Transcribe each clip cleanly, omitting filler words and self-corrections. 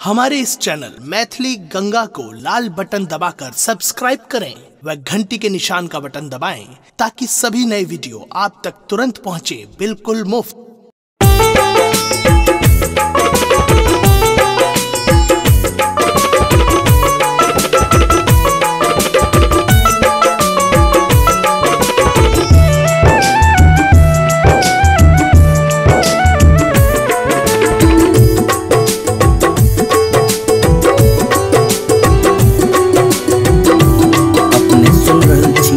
हमारे इस चैनल मैथिली गंगा को लाल बटन दबाकर सब्सक्राइब करें व घंटी के निशान का बटन दबाएं ताकि सभी नए वीडियो आप तक तुरंत पहुंचे बिल्कुल मुफ्त।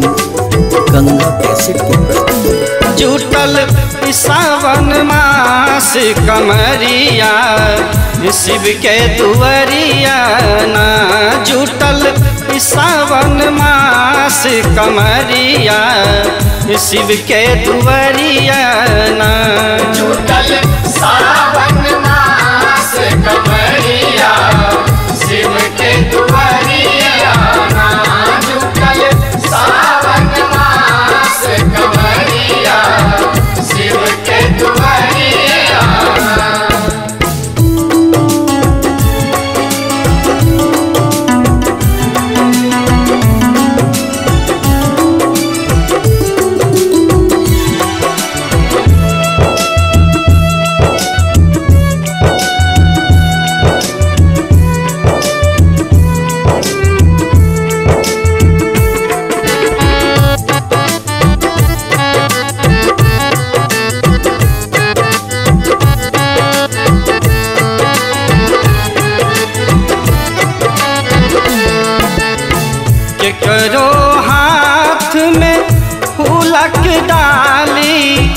गंगा कैसेट के प्रस्तुति जुटल सावन मास कमरिया शिव के दुवरिया ना जुटल सावन मास कमरिया शिव के दुवरिया ना जुटल सावन मास कमरिया शिव के दुवरिया ना जुटल सावन मास कमरिया शिव के दुवरिया करो हाथ में फूलक डाली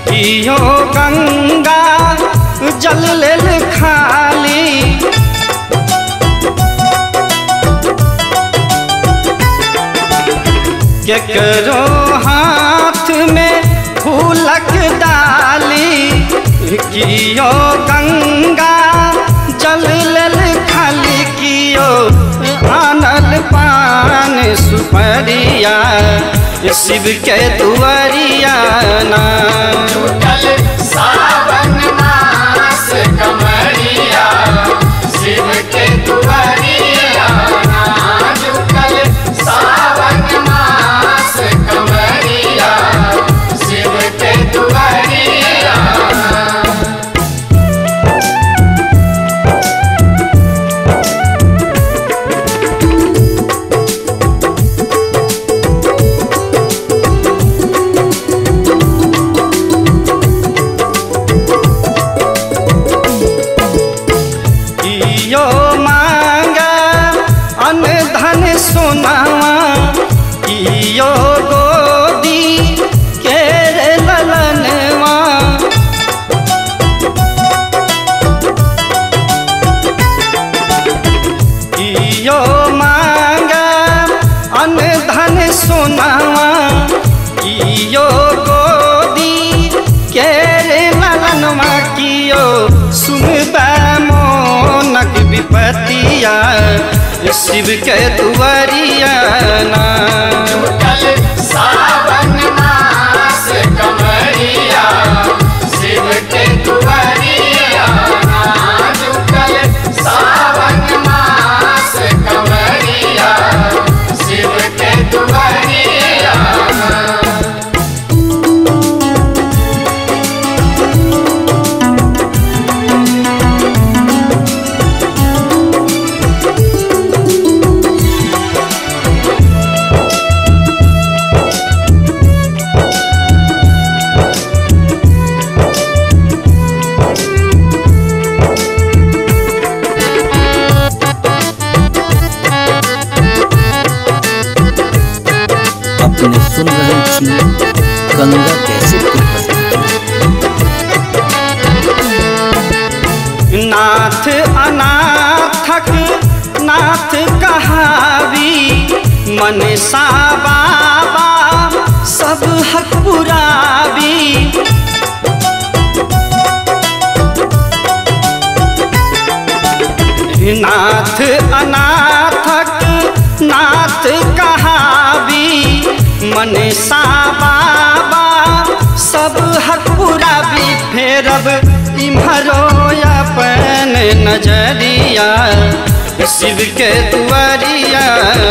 कियो गंगा जल लेल खाली करो हाथ में फूलक डाली कियो गंगा जल लेल खाली कियो आनल पान सुपरिया शिव के दुवरिया ना जुटल सावन मास कमरिया शिव के दुवरिया ना जुटल सावन मास कमरिया शिव के दुवरिया यो मांगा अन धन सोनावा यो गोदी के ललनवा यो मांगा अन धन सोनावा यो गोदी के ललनवा कियो सुनबा मोनक विपतिया शिव के दुवरिया ना जुटल सावन मास कमरिया शिव के दुवरिया ना जुटल सावन मास कमरिया शिव के दुवरिया अपने सुन रहे छी गंगा कैसेट के प्रस्तुति नाथ अनाथक नाथ कहावी मनसा बाबा सब हक पुरावी नाथ अनाथक नाथ कहावी मनसा बाबा सब हक पुरावी फेरब इम्हरो अपन नजरिया शिव के दुआरिया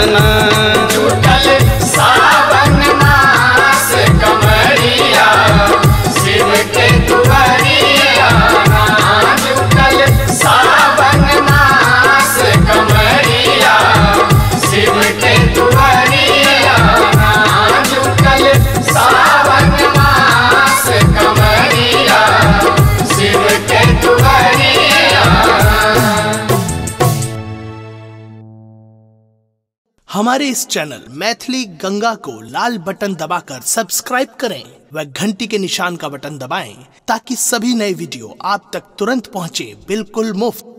ना। जुटल सावन मास कमरिया शिव के दुआरिया ना। जुटल सावन मास कमरिया शिव के दुआरिया ना। जुटल सावन मास कमरिया शिव के दुआरिया। हमारे इस चैनल मैथिली गंगा को लाल बटन दबाकर सब्सक्राइब करें व घंटी के निशान का बटन दबाएं ताकि सभी नए वीडियो आप तक तुरंत पहुंचे बिल्कुल मुफ्त।